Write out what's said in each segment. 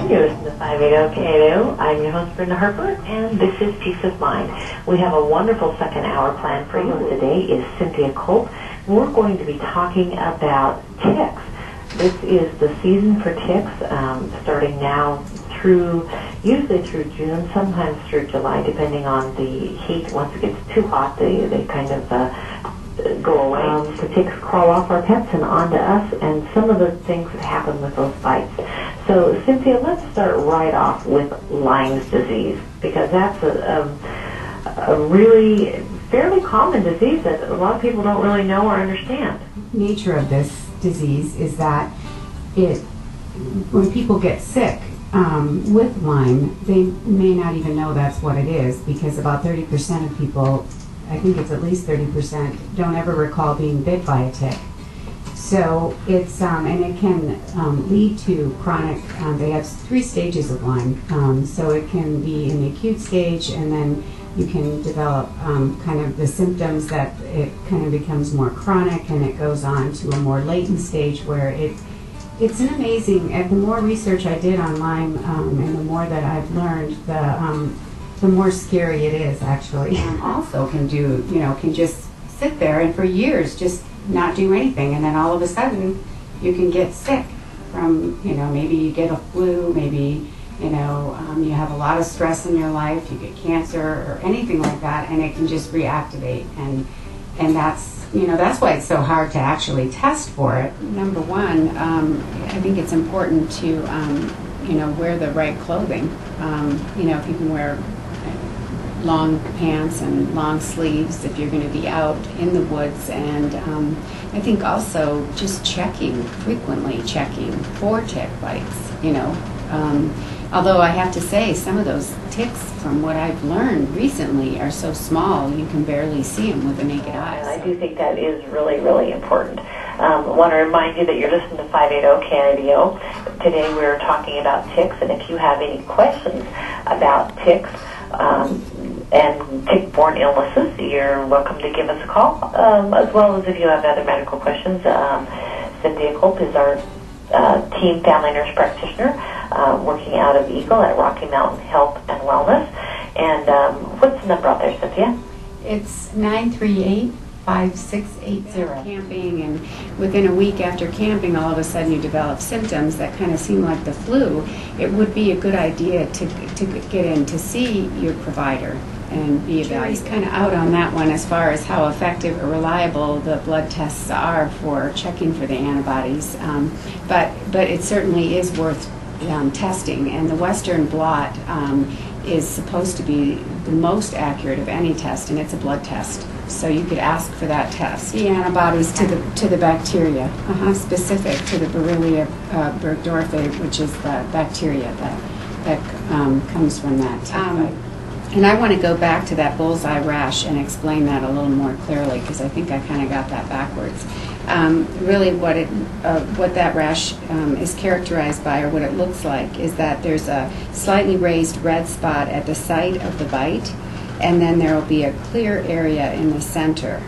morning. You're listening to 580 KIDOam. I'm your host, Brenda Harper, and this is Peace of Mind. We have a wonderful second hour planned for you. Today is Cynthia Culp. We're going to be talking about ticks. This is the season for ticks, starting now usually through June, sometimes through July, depending on the heat. Once it gets too hot, they kind of go away. The ticks crawl off our pets and onto us, and some of the things that happen with those bites. So, Cynthia, let's start right off with Lyme disease, because that's a really fairly common disease that a lot of people don't really know or understand. The nature of this disease is that when people get sick with Lyme, they may not even know that's what it is, because about 30% of people, I think it's at least 30%, don't ever recall being bit by a tick. So it's, and it can lead to chronic, they have 3 stages of Lyme. So it can be in the acute stage, and then you can develop kind of the symptoms that it kind of becomes more chronic, and it goes on to a more latent stage where it's an amazing, and the more research I did on Lyme and the more that I've learned, the more scary it is, actually. Also can just sit there and for years just not do anything, and then all of a sudden you can get sick from, maybe you get a flu, maybe, you have a lot of stress in your life, you get cancer or anything like that, and it can just reactivate, and that's why it's so hard to actually test for it. Number one, I think it's important to, wear the right clothing. If you can wear long pants and long sleeves if you're going to be out in the woods, and I think also just frequently checking for tick bites, although I have to say some of those ticks, from what I've learned recently, are so small you can barely see them with the naked eye. And I do think that is really, really important. I want to remind you that you're listening to 580 KIDOam. Today we're talking about ticks, and if you have any questions about ticks, and tick-borne illnesses, you're welcome to give us a call, as well as if you have other medical questions. Cynthia Culp is our team family nurse practitioner working out of Eagle at Rocky Mountain Health and Wellness. And what's the number out there, Cynthia? It's 938-5680. Camping, and within a week after camping, all of a sudden you develop symptoms that kind of seem like the flu. It would be a good idea to get in to see your provider and be evaluated. He's kind of out on that one as far as how effective or reliable the blood tests are for checking for the antibodies. But it certainly is worth testing, and the Western blot is supposed to be the most accurate of any test, and it's a blood test. So you could ask for that test. The antibodies to the bacteria, specific to the Borrelia burgdorferi, which is the bacteria that comes from that tick bite. And I want to go back to that bullseye rash and explain that a little more clearly, because I think I kind of got that backwards. Really what that rash is characterized by, or what it looks like, is that there's a slightly raised red spot at the site of the bite, and then there will be a clear area in the center.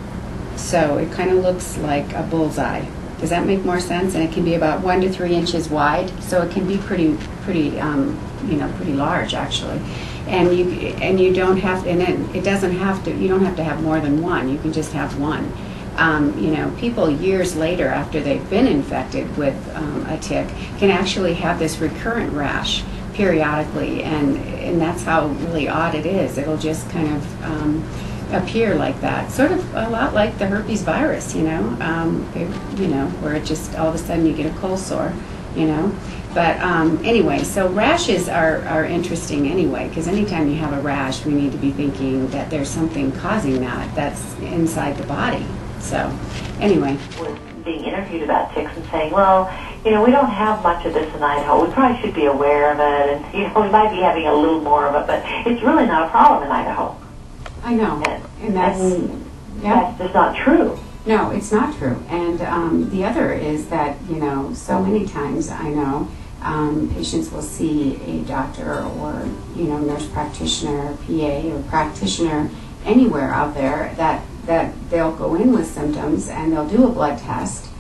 So it kind of looks like a bullseye. Does that make more sense? And it can be about 1 to 3 inches wide, so it can be pretty large, actually. And you don't have, and it doesn't have to. You don't have to have more than one. You can just have one. People years later, after they've been infected with a tick, can actually have this recurrent rash periodically, and that's how really odd it is. It'll just kind of appear like that, sort of a lot like the herpes virus, where it just all of a sudden you get a cold sore, But anyway, so rashes are interesting anyway, because anytime you have a rash, we need to be thinking that there's something causing that's inside the body. So anyway. Was being interviewed about ticks and saying, well, we don't have much of this in Idaho. We probably should be aware of it, and we might be having a little more of it, but it's really not a problem in Idaho. I know, and that's just not true. No, it's not true. And the other is that, so many times I know patients will see a doctor or, nurse practitioner, PA, or practitioner anywhere out there that they'll go in with symptoms and they'll do a blood test,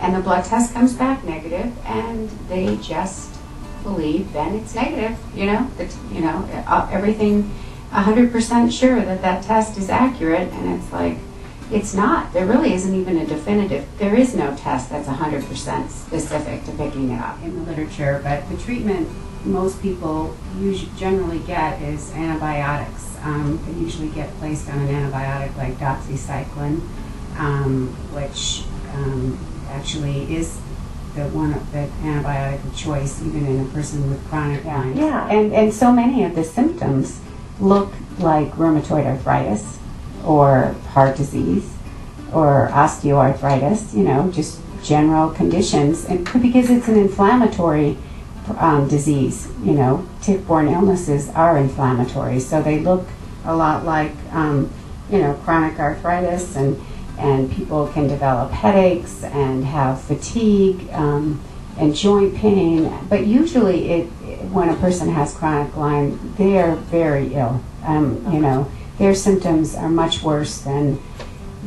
and the blood test comes back negative, and they just believe, then it's negative. Everything 100% sure that that test is accurate, and it's like, it's not. There really isn't even a definitive. There is no test that's 100% specific to picking it up in the literature, but the treatment most people generally get is antibiotics. They usually get placed on an antibiotic like doxycycline, which actually is the antibiotic of choice even in a person with chronic Lyme. Yeah. And so many of the symptoms look like rheumatoid arthritis or heart disease or osteoarthritis, just general conditions, and because it's an inflammatory disease. Tick-borne illnesses are inflammatory, so they look a lot like chronic arthritis, and people can develop headaches and have fatigue and joint pain. But usually, when a person has chronic Lyme, they're very ill. Their symptoms are much worse than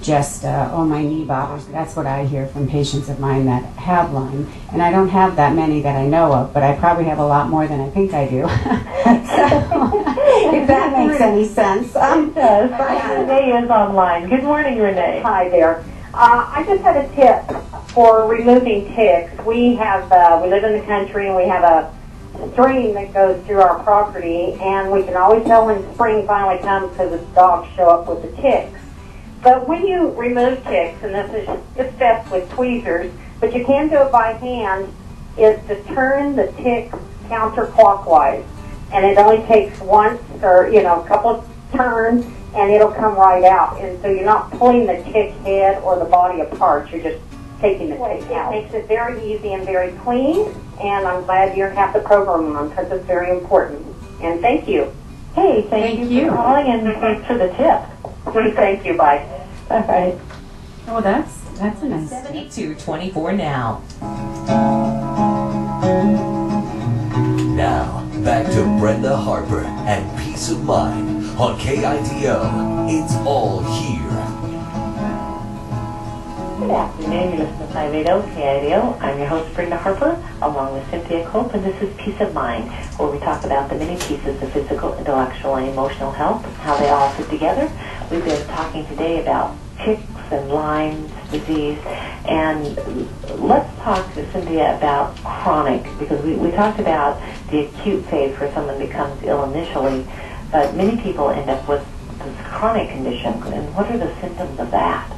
just, my knee bothers. That's what I hear from patients of mine that have Lyme. And I don't have that many that I know of, but I probably have a lot more than I think I do. So, if that makes any sense. It does. Renee is online. Good morning, Renee. Hi there. I just had a tip for removing ticks. We live in the country, and we have a stream that goes through our property, and we can always tell when spring finally comes because the dogs show up with the ticks. But when you remove ticks, and it's best with tweezers, but you can do it by hand, is to turn the tick counterclockwise. And it only takes once or, a couple of turns, and it'll come right out. And so you're not pulling the tick head or the body apart, you're just taking the tick out. It makes it very easy and very clean, and I'm glad you have the program on because it's very important. And thank you. Hey, thank you for calling, and thanks for the tip. Thank you. Bye. All right. Oh, that's a nice. 7224 now. Now, back to Brenda Harper and Peace of Mind on KIDOam. It's all here. Good afternoon. You're listening to 580 KIDO. I'm your host, Brenda Harper, along with Cynthia Cope, and this is Peace of Mind, where we talk about the many pieces of physical, intellectual, and emotional health, how they all fit together. We've been talking today about ticks and Lyme disease, and let's talk to Cynthia about chronic, because we talked about the acute phase where someone becomes ill initially, but many people end up with this chronic condition, and what are the symptoms of that?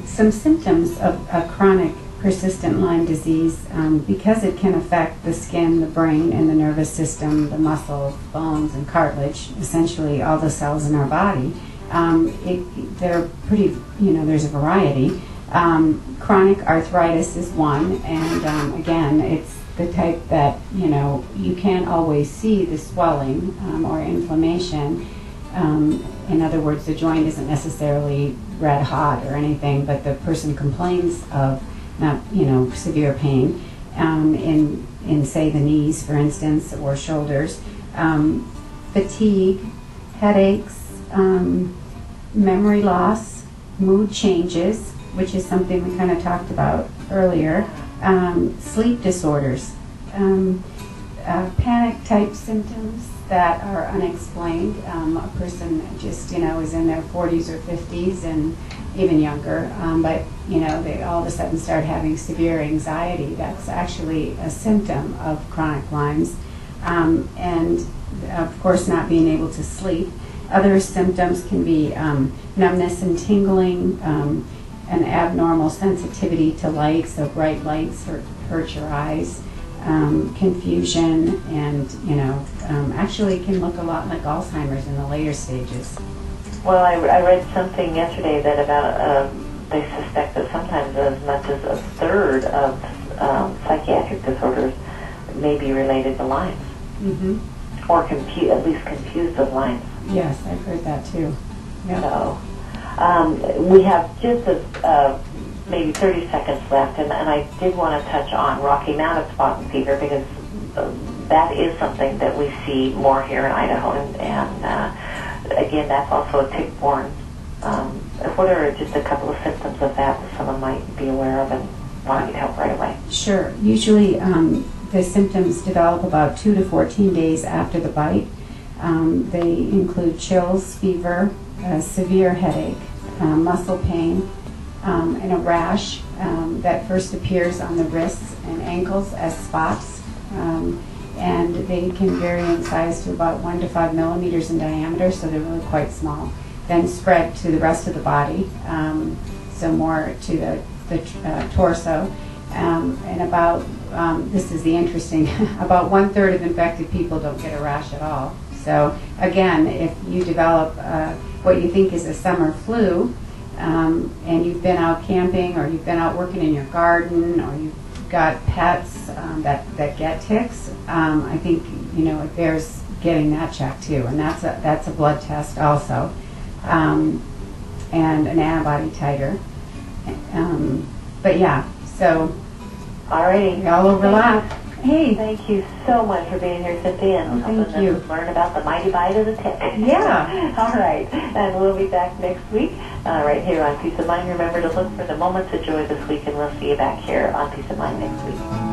Some symptoms of a chronic persistent Lyme disease, because it can affect the skin, the brain, and the nervous system, the muscles, bones, and cartilage, essentially all the cells in our body. They're pretty, there's a variety. Chronic arthritis is one, and again, it's the type that, you can't always see the swelling or inflammation. In other words, the joint isn't necessarily red hot or anything, but the person complains of not, severe pain in say the knees, for instance, or shoulders, fatigue, headaches, memory loss, mood changes, which is something we kind of talked about earlier, sleep disorders, panic type symptoms that are unexplained. A person just, is in their 40s or 50s and even younger, but, they all of a sudden start having severe anxiety. That's actually a symptom of chronic Lyme's. And, of course, not being able to sleep. Other symptoms can be numbness and tingling, an abnormal sensitivity to light, so bright lights hurt your eyes, confusion, and actually can look a lot like Alzheimer's in the later stages. Well, I read something yesterday that about they suspect that sometimes as much as a third of psychiatric disorders may be related to Lyme, or at least confused with Lyme. Yes, I've heard that too. Yep. So we have just maybe 30 seconds left, and I did want to touch on Rocky Mountain spotted fever, because that is something that we see more here in Idaho, and again, that's also a tick-borne. What are just a couple of symptoms of that someone might be aware of and want to get help right away? Sure. Usually the symptoms develop about 2 to 14 days after the bite. They include chills, fever, severe headache, muscle pain, and a rash that first appears on the wrists and ankles as spots. And they can vary in size to about 1 to 5 millimeters in diameter, so they're really quite small. Then spread to the rest of the body, so more to the torso. And about, this is the interesting, about 1/3 of infected people don't get a rash at all. So again, if you develop what you think is a summer flu, and you've been out camping, or you've been out working in your garden, or you've got pets that get ticks, I think it bears getting that checked too, and that's a blood test also, and an antibody titer. But yeah, so Alrighty. we all overlap. Hey, Thank you so much for being here, Cynthia, and helping us learn about the mighty bite of the tick. Yeah. All right. And we'll be back next week right here on Peace of Mind. Remember to look for the moments of joy this week, and we'll see you back here on Peace of Mind next week.